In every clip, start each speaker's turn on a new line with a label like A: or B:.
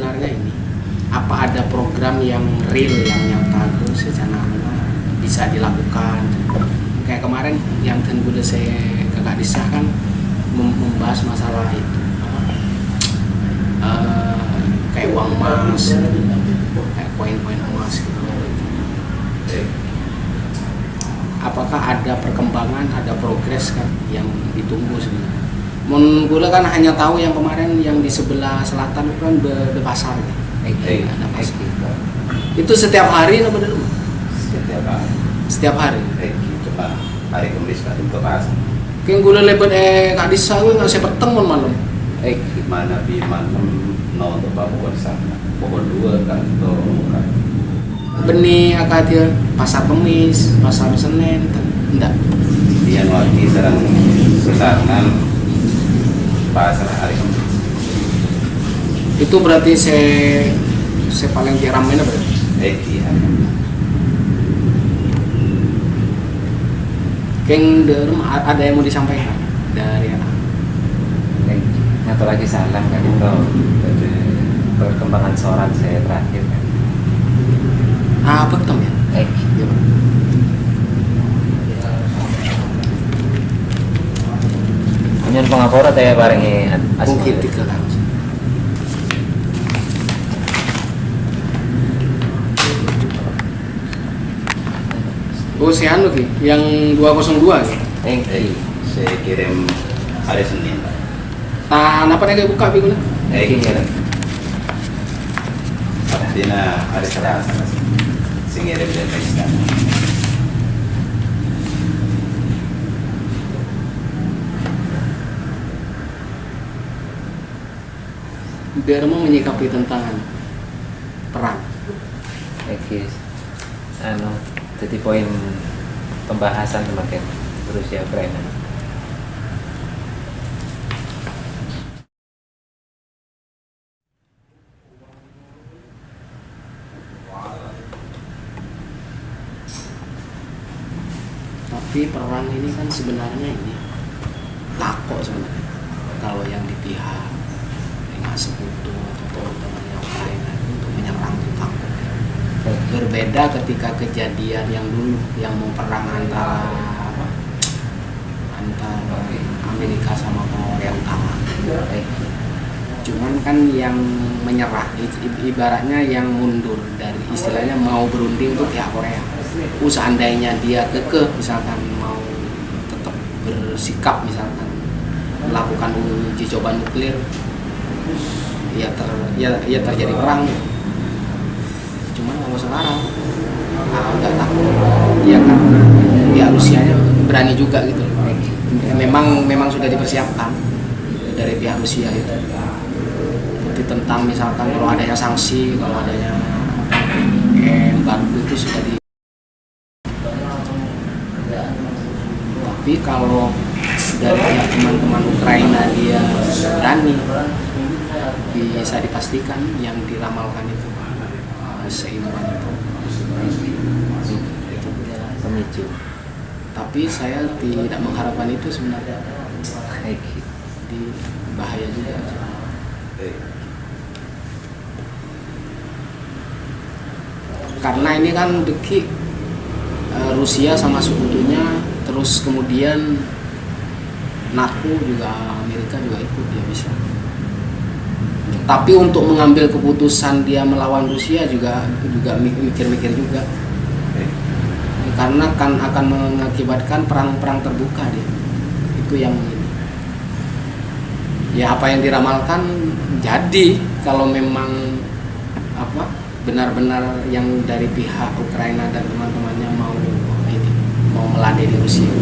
A: sebenarnya ini, apa ada program yang real yang nyata tuh secara bisa dilakukan. Kayak kemarin yang tentu saya kakak disah kan membahas masalah itu kayak uang emas, kayak koin-koin emas gitu. Apakah ada perkembangan, ada progres kan yang ditunggu sebenarnya? Menurut kan hanya tahu yang kemarin yang di sebelah selatan kan di pasar ya. Ada pasar. Itu setiap hari apa dulu?
B: Setiap hari.
A: Setiap hari.
B: Coba hari Kamis kali ke pasar.
A: Kayak gue lebet kak disa gue nggak saya pertemuan malam.
B: Gimana bi malam no untuk bawa sana. Pokok dua kan tuh kan.
A: Benih akad dia pasar Kamis, pasar Senin, enggak.
B: Dia lagi serang sekarang pasar hari Kamis.
A: Itu berarti saya paling ramai apa?
B: Iya.
A: Keng ada yang mau disampaikan dari anak?
C: Atau lagi salam kan itu perkembangan seorang saya terakhir kan.
A: Apa betul ya?
C: Iya Pak. Nyon pangapora tayo barengi
A: Mungkin tiga lah. Oh, si anu ki, yang 202 ki.
B: Saya kirim hari Senin.
A: Nah, apa nih buka bi guna?
B: Kirim. Dina hari Selasa sing ngirim dari Pakistan.
A: Biar mau menyikapi tentang perang.
C: Jadi poin pembahasan semakin Rusia Ukraina.
A: Tapi perang ini kan sebenarnya ini takut sebenarnya. Kalau yang di pihak dengan sekutu atau teman-temannya Ukraina itu untuk menyerang itu takut. Berbeda ketika kejadian yang dulu yang mau perang antara Amerika sama Korea Utara. Cuman kan yang menyerah ibaratnya yang mundur dari istilahnya mau berunding itu pihak Korea. Seandainya dia kekeh misalkan mau tetap bersikap misalkan melakukan uji coba nuklir ya terjadi perang. Cuman kalau sekarang agak takut ya karena pihak Rusianya berani juga gitu. Memang sudah dipersiapkan dari pihak Rusia itu. Seperti tentang misalkan kalau adanya sanksi, kalau adanya embargo itu sudah di. Tapi kalau dari pihak teman-teman Ukraina dia berani, bisa dipastikan yang diramalkan itu seimbang itu
C: Pemicu.
A: tapi saya tidak mengharapkan itu sebenarnya. Di bahaya juga karena ini kan deki Rusia sama sekutunya, terus kemudian NATO juga, Amerika juga ikut, dia bisa. Tapi untuk mengambil keputusan dia melawan Rusia juga mikir-mikir juga. Karena kan akan mengakibatkan perang terbuka dia. Itu yang ini. Ya apa yang diramalkan jadi kalau memang benar-benar yang dari pihak Ukraina dan teman-temannya mau meladeni Rusia.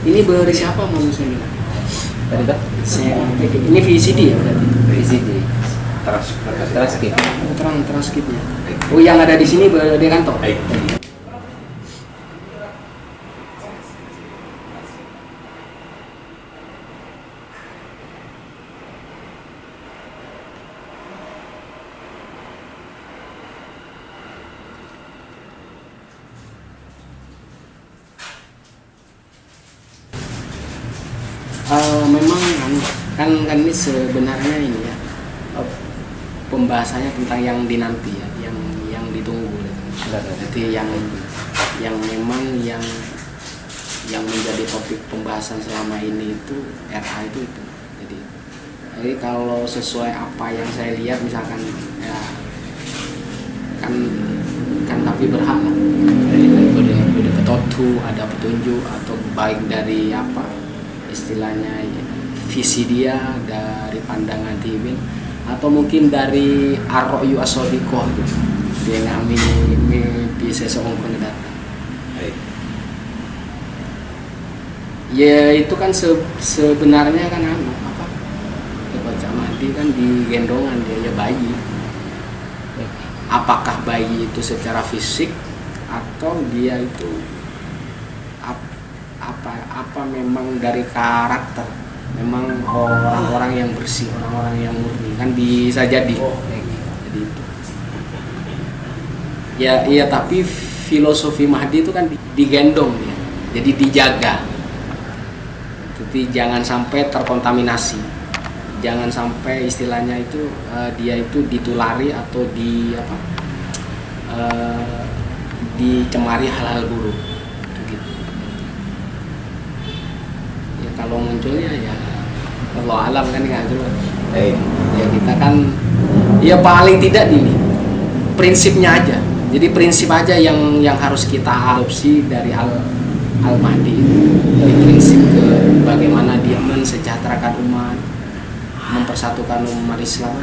A: Ini dari siapa manusia?
C: Tadi Pak?
A: Ini VCD ya berarti?
C: VCD. Transkrip.
A: Transkripnya. Oh, yang ada di sini di kantor? Memang kan ini sebenarnya ini ya, pembahasannya tentang yang dinanti ya, yang ditunggu gitu. Jadi yang memang yang menjadi topik pembahasan selama ini itu RA itu. Jadi kalau sesuai apa yang saya lihat misalkan ya kan tapi berhak lah. Dari petunjuk, ada petunjuk atau baik dari apa istilahnya visi dia dari pandangan Tibin atau mungkin dari ar-ra'yu as-shadiqah gitu. Dia ngambil di seseorang pendatang. Ya itu kan sebenarnya kan apa? Baca Mahdi kan digendongan dia ya bayi. Apakah bayi itu secara fisik atau dia itu apa memang dari karakter, memang orang-orang yang bersih, orang-orang yang murni kan bisa jadi. Jadi itu. Ya iya, tapi filosofi Mahdi itu kan digendong ya. Jadi dijaga. Jadi jangan sampai terkontaminasi. Jangan sampai istilahnya itu dia itu ditulari atau dicemari hal-hal buruk gitu. Ya kalau munculnya ya Allah alam kan nggak jelas. Ya kita kan ya paling tidak ini prinsipnya aja. Jadi prinsip aja yang harus kita adopsi dari Al-Mahdi. Jadi prinsip bagaimana dia mensejahterakan umat, mempersatukan umat Islam.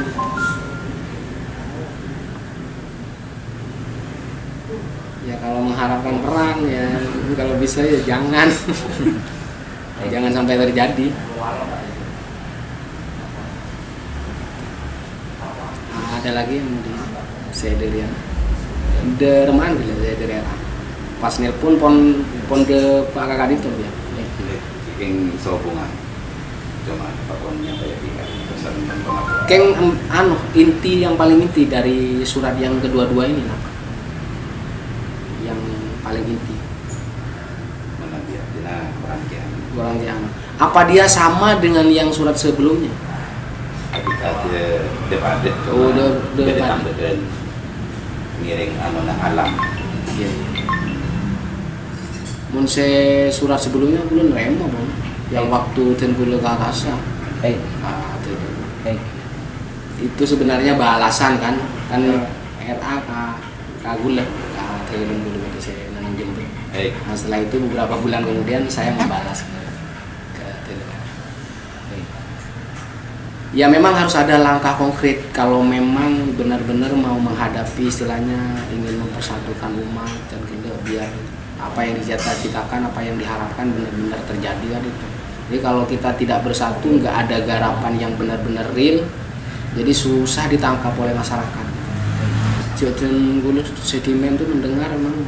A: Ya kalau mengharapkan perang ya kalau bisa ya jangan jangan sampai terjadi. Ada lagi yang di Sederian de reman gitu saya dari pas nelpon pon ke Pak Kakak itu ya
B: Keng sobongan cuma pakonnya kayak pesan tentang
A: Keng inti yang paling inti dari surat yang kedua-dua ini apa? Yang paling inti
B: mana dia
A: orang yang apa dia sama dengan yang surat sebelumnya?
B: Ada depan dan ngiring anak alam.
A: Iya. Mun surat sebelumnya belum remo bang. Yang waktu tenggul ke akasa. Itu sebenarnya balasan kan RA kagule tenggul itu saya nanang jemput. Nah, setelah itu beberapa bulan kemudian saya membalas ke ya memang harus ada langkah konkret kalau memang benar-benar mau menghadapi istilahnya ingin mempersatukan umat dan gitu biar apa yang dicita-citakan, apa yang diharapkan benar-benar terjadi kan itu. Jadi kalau kita tidak bersatu, nggak ada garapan yang benar-benar real, jadi susah ditangkap oleh masyarakat. Jadi sedimen itu mendengar memang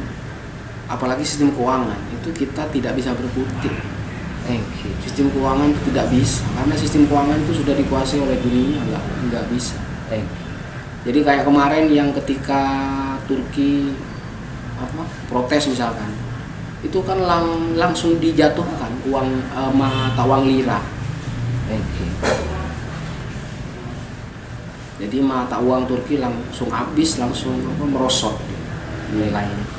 A: apalagi sistem keuangan itu kita tidak bisa berkutik. Sistem keuangan itu tidak bisa karena sistem keuangan itu sudah dikuasai oleh dunia, nggak bisa. Jadi kayak kemarin yang ketika Turki protes misalkan itu kan langsung dijatuhkan mata uang lira. Jadi mata uang Turki langsung habis, langsung merosot nilainya.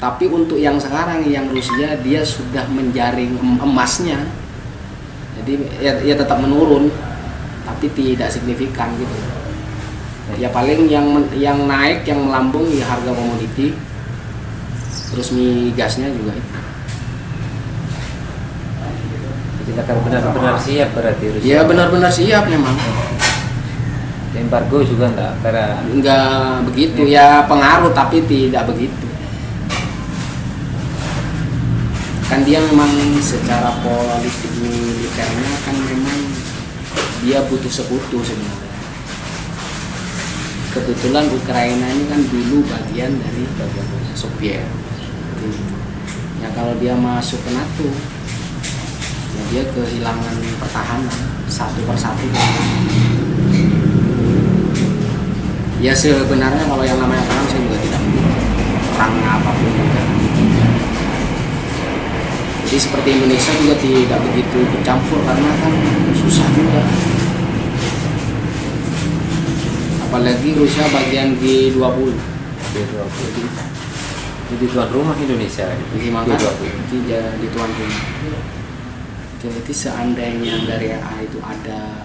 A: Tapi untuk yang sekarang yang Rusia dia sudah menjaring emasnya, jadi ya tetap menurun, tapi tidak signifikan gitu. Ya paling yang naik, yang melambung ya harga komoditi, terus migasnya juga itu.
C: Kita kan benar-benar siap berarti Rusia.
A: Ya benar-benar siap memang.
C: Embargo juga enggak
A: begitu ya pengaruh tapi tidak begitu. Kan dia memang secara politik militernya kan memang dia butuh sekutu sebenarnya. Kebetulan Ukraina ini kan dulu bagian dari Soviet. Ya kalau dia masuk ke NATO, ya dia kehilangan pertahanan satu persatu. Ya sebenarnya kalau yang namanya perang saya juga tidak perang apapun juga. Jadi seperti Indonesia juga tidak begitu ikut campur karena kan susah juga. Apalagi Rusia bagian G20.
C: Jadi tuan rumah Indonesia
A: Gimana?
C: G20.
A: Itu jadi tuan rumah. Jadi seandainya dari RA itu ada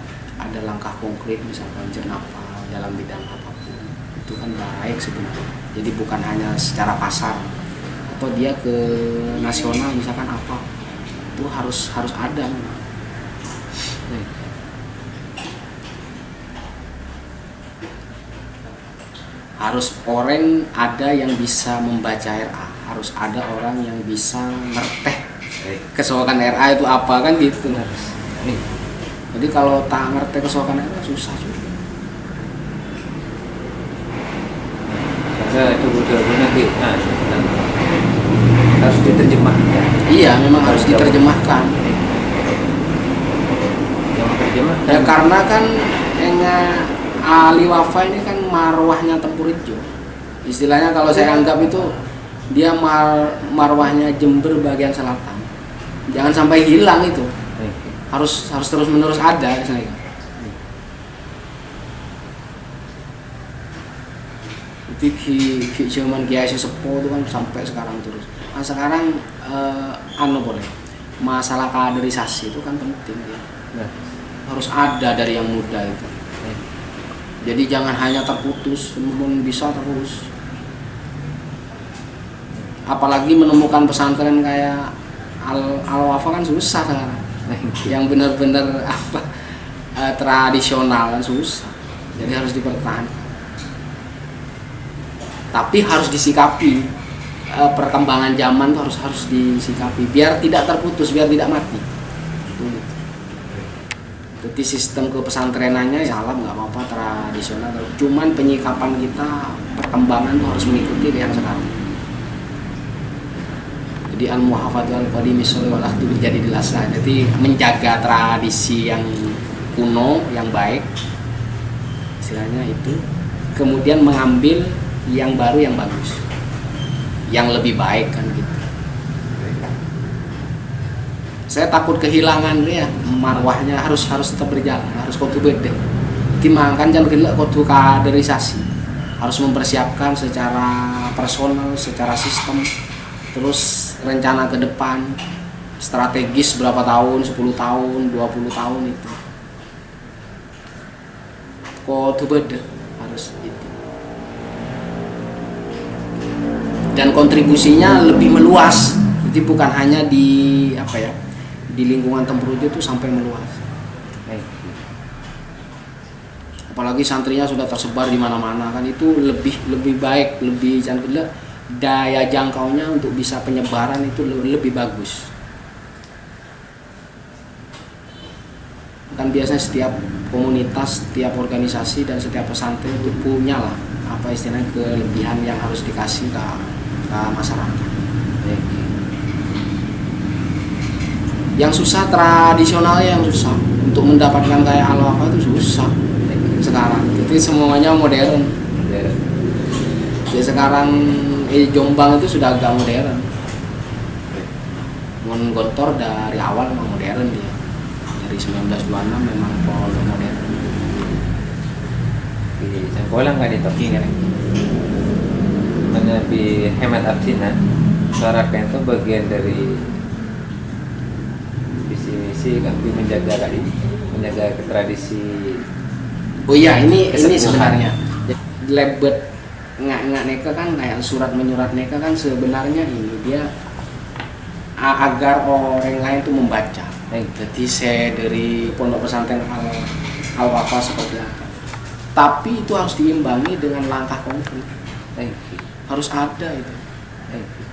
A: langkah konkret misalkan jenapa dalam bidang apapun, itu kan baik sebenarnya. Jadi bukan hanya secara pasar atau dia ke nasional misalkan apa, itu harus ada. Harus orang ada yang bisa membaca RA, harus ada orang yang bisa ngerteh kesokan RA itu apa kan gitu. Jadi kalau tak ngerti kesokan RA susah juga.
C: Itu betul-betul nanti harus diterjemahkan.
A: Iya, memang harus diterjemahkan.
C: Yang terjemahkan.
A: Ya karena kan Ali Wafa ini kan marwahnya Tempurjo. Istilahnya kalau saya anggap itu dia marwahnya Jember bagian selatan. Jangan sampai hilang itu. Harus terus menerus ada di sana. Itu zaman Kiai Sesepuh itu kan sampai sekarang terus. Nah sekarang boleh masalah kaderisasi itu kan penting ya. Harus ada dari yang muda itu. Jadi jangan hanya terputus, namun bisa terus. Apalagi menemukan pesantren kayak Al-Wafa kan susah sekarang. Yang benar-benar tradisional kan susah. Jadi harus dipertahankan. Tapi harus disikapi, perkembangan zaman tuh harus disikapi biar tidak terputus, biar tidak mati. Jadi sistem kepesantrenannya ya alam nggak apa-apa tradisional, cuman penyikapan kita perkembangan tuh harus mengikuti yang sekarang. Jadi al-muhafadzah al-qadimi wal ahdi menjadi dilasa. Jadi menjaga tradisi yang kuno, yang baik, istilahnya itu, kemudian mengambil yang baru, yang bagus, yang lebih baik kan gitu. Saya takut kehilangan ya, marwahnya harus tetap berjalan, harus kudu beda. Timangkan jangan gila kudu kaderisasi, harus mempersiapkan secara personal, secara sistem, terus rencana ke depan, strategis berapa tahun, 10 tahun, 20 tahun itu. Kudu beda, harus itu. Dan kontribusinya lebih meluas, jadi bukan hanya di di lingkungan Tempurjo itu sampai meluas. Apalagi santrinya sudah tersebar di mana-mana kan, itu lebih baik, lebih canggih, daya jangkaunya untuk bisa penyebaran itu lebih bagus. Kan biasanya setiap komunitas, setiap organisasi dan setiap pesantren itu punya lah istilahnya kelebihan yang harus dikasih ke masyarakat. Yang susah tradisionalnya, yang susah untuk mendapatkan kayak Al-Wafa itu susah sekarang. Itu semuanya modern. Ya sekarang Jombang itu sudah agak modern. Gontor dari awal memang modern dia. Dari 1926 memang pondok modern.
C: Di Cangkolang nggak ditoki kan? Mana di hemat abdina, suarakan itu bagian dari visi kan menjaga tradisi.
A: Oh iya, ini sebenarnya lebet nggak neka kan kayak surat menyurat neka kan sebenarnya ini dia agar orang lain tuh membaca. Jadi saya dari pondok pesantren Al-Wafa seperti apa. Tapi itu harus diimbangi dengan langkah konkret. Harus ada itu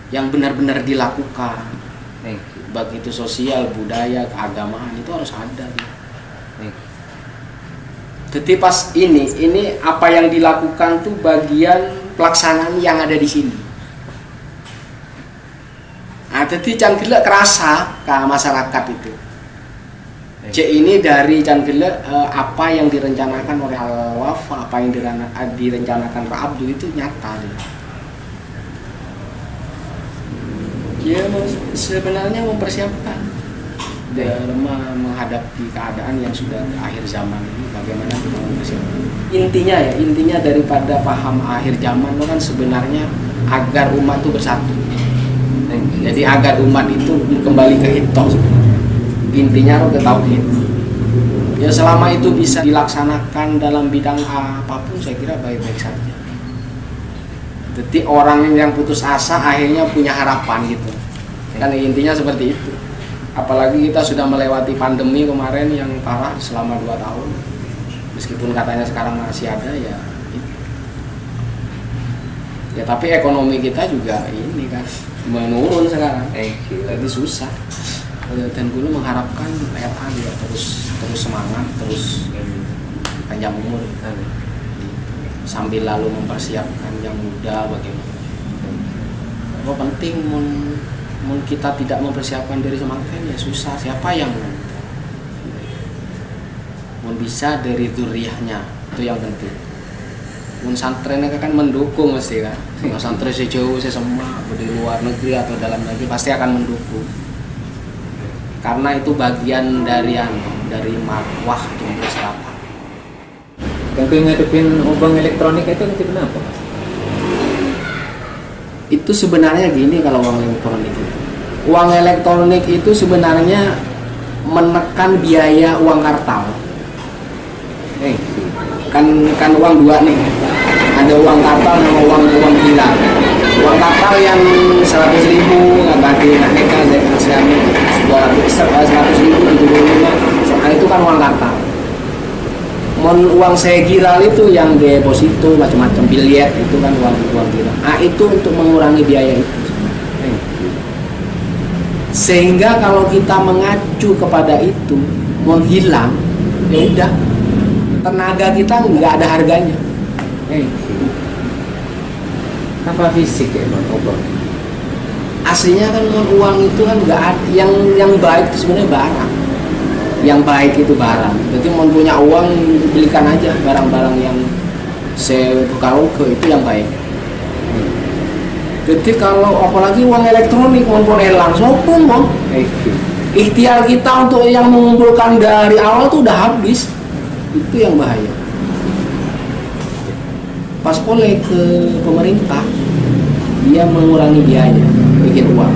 A: yang benar-benar dilakukan. Baik itu sosial, budaya, keagamaan itu harus ada. Jadi pas ini apa yang dilakukan tuh bagian pelaksanaan yang ada di sini. Nah, jadi canggila kerasa ke masyarakat itu. Ini dari canggila apa yang direncanakan oleh Al-Wafa, apa yang direncanakan Pak Abdu itu nyata. Ya sebenarnya mempersiapkan dalam menghadapi keadaan yang sudah akhir zaman ini, bagaimana kita mempersiapkan. Intinya daripada paham akhir zaman itu kan sebenarnya agar umat itu bersatu. Jadi agar umat itu kembali ke hitoh sebenarnya. Intinya ke tauhid. Ya selama itu bisa dilaksanakan dalam bidang apapun, saya kira baik-baik saja. Jadi orang yang putus asa akhirnya punya harapan gitu. Kan intinya seperti itu. Apalagi kita sudah melewati pandemi kemarin yang parah selama 2 tahun. Meskipun katanya sekarang masih ada ya. Ya tapi ekonomi kita juga ini kan menurun sekarang. Jadi susah. Dan dulu mengharapkan RA juga terus semangat, terus panjang umur. Sambil lalu mempersiapkan yang muda bagaimana. Apa penting kita tidak mempersiapkan diri semakin ya susah. Siapa yang bisa dari duriahnya itu yang penting. Santren kan mendukung mesti kan. Santren sejauh sesama di luar negeri atau dalam negeri pasti akan mendukung. Karena itu bagian dari marwah Jember Selatan.
C: Yang ngadepin uang elektronik itu kenapa?
A: Itu sebenarnya gini, kalau uang elektronik itu. Uang elektronik itu sebenarnya menekan biaya uang kartal. Kan uang dua nih. Ada uang kartal sama uang gila. Uang kartal yang 100.000 nggak naikkan 100.000 75. Nah, itu kan uang kartal. Uang segiral itu yang deposito macam-macam biliet itu kan uang gila. Nah, itu untuk mengurangi biaya itu. Sehingga kalau kita mengacu kepada itu menghilang, ya udah tenaga kita nggak ada harganya.
C: Apa fisik ya Bang Obor?
A: Aslinya kan uang itu kan nggak ada, yang baik itu sebenarnya barang. Yang baik itu barang. Jadi mau punya uang belikan aja barang-barang yang kalau itu yang baik. Jadi kalau apalagi uang elektronik mau hilang, sopun mau. Ikhtiar kita untuk yang mengumpulkan dari awal tuh udah habis. Itu yang bahaya. Pas boleh ke pemerintah, dia mengurangi biaya bikin uang.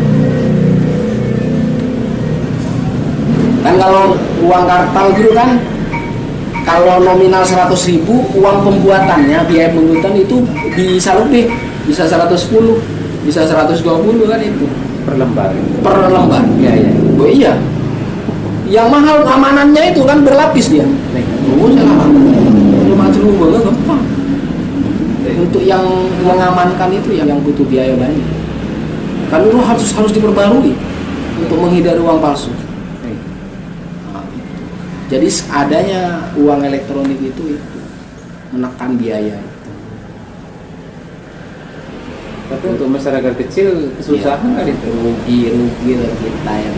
A: Kan kalau uang kartal gitu kan, kalau nominal 100.000, uang pembuatannya biaya pembuatan itu bisa lebih, bisa 110, bisa 120 kan itu
C: per lembar.
A: Ya. Oh iya. Yang mahal amanannya itu kan berlapis dia. Salah. Macam banget gampang. Untuk yang mengamankan itu yang butuh biaya banyak. Kan itu harus diperbarui untuk menghindari uang palsu. Jadi adanya uang elektronik itu menekan biaya itu.
C: Tapi untuk masyarakat kecil kesusahan kali itu.
A: Rugi lah kita yang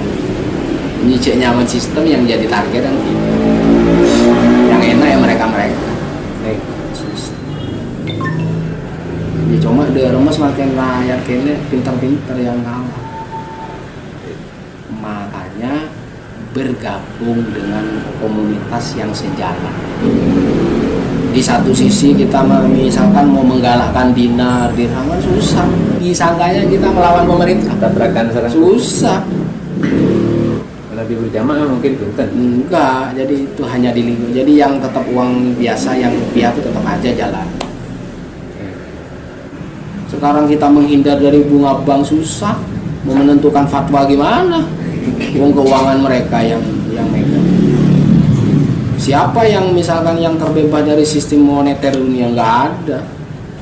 A: nyicik nyaman sistem yang jadi target kan gitu. Yang enak ya mereka. Susah. Ya cuma di rumah semakin rakyat kene pintar-pintar yang kalah. Makanya bergabung dengan komunitas yang sejalan. Di satu sisi kita misalkan mau menggalakkan dinar, dirham kan susah. Disangkanya kita melawan pemerintah.
C: Tabrakan sekarang
A: susah.
C: Lebih berjamaah mungkin bukan.
A: Enggak, jadi itu hanya di lingkungan. Jadi yang tetap uang biasa, yang rupiah itu tetap aja jalan. Sekarang kita menghindar dari bunga bank susah. Mau menentukan fatwa gimana? Uang keuangan mereka yang megang. Siapa yang misalkan yang terbebas dari sistem moneter dunia? Nggak ada.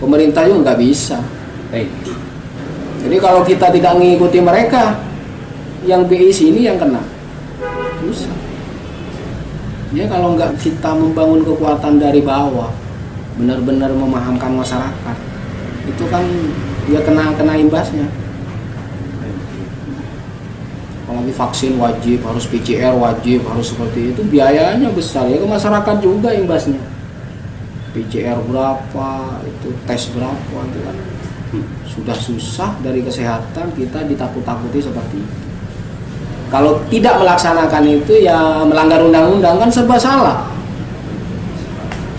A: Pemerintah juga nggak bisa. Jadi kalau kita tidak mengikuti mereka, yang BI sini yang kena. Susah. Ya kalau nggak kita membangun kekuatan dari bawah, benar-benar memahamkan masyarakat, itu kan dia kena imbasnya. Apalagi vaksin wajib, harus PCR wajib, harus seperti itu, biayanya besar ya ke masyarakat juga imbasnya. PCR berapa, itu tes berapa, itu kan Sudah susah dari kesehatan, kita ditakut-takuti seperti itu. Kalau tidak melaksanakan itu ya melanggar undang-undang, kan serba salah.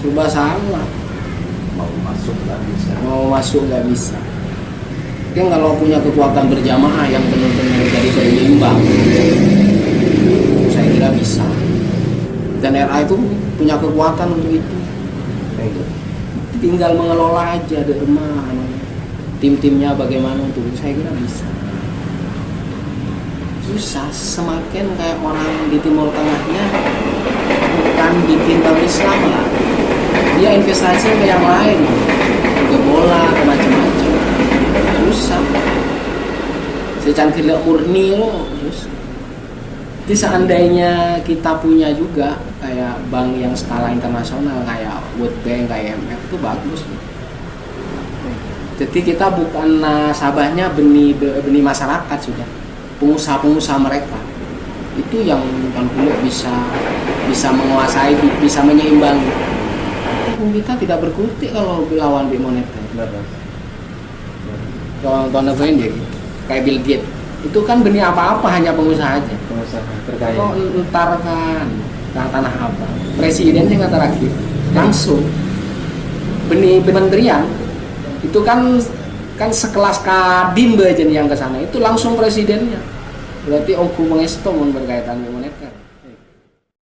A: Serba salah.
B: Mau masuk nggak bisa.
A: Mau masuk nggak bisa. Mungkin kalau punya kekuatan berjamaah yang benar-benar jadi penyeimbang, saya kira bisa. Dan RA itu punya kekuatan untuk itu. Tinggal mengelola aja derma, tim-timnya bagaimana untuk itu, saya kira bisa. Susah, semakin kayak orang di Timur Tengahnya bukan bikin bank Islam lah, dia investasi ke yang lain, ke bola, ke macam-macam. Susah. Secan gila murni loh, susah. Jadi seandainya kita punya juga kayak bank yang skala internasional kayak World Bank, kayak IMF, itu bagus. Jadi kita bukan nasabahnya benih masyarakat sudah, pengusaha-pengusaha mereka itu yang dulu bisa menguasai, bisa menyeimbangi. Kita tidak berkutik kalau lawan di moneter. Contohnya ini kayak Bill Gates, itu kan benih apa-apa hanya pengusaha aja.
C: Pengusaha terkaya.
A: Kok ntar kan tanah abang, presidennya nggak terakhir langsung benih kementerian itu kan sekelas Kadin aja yang ke sana, itu langsung presidennya. Berarti Oku mengesto berkaitan dengan moneter.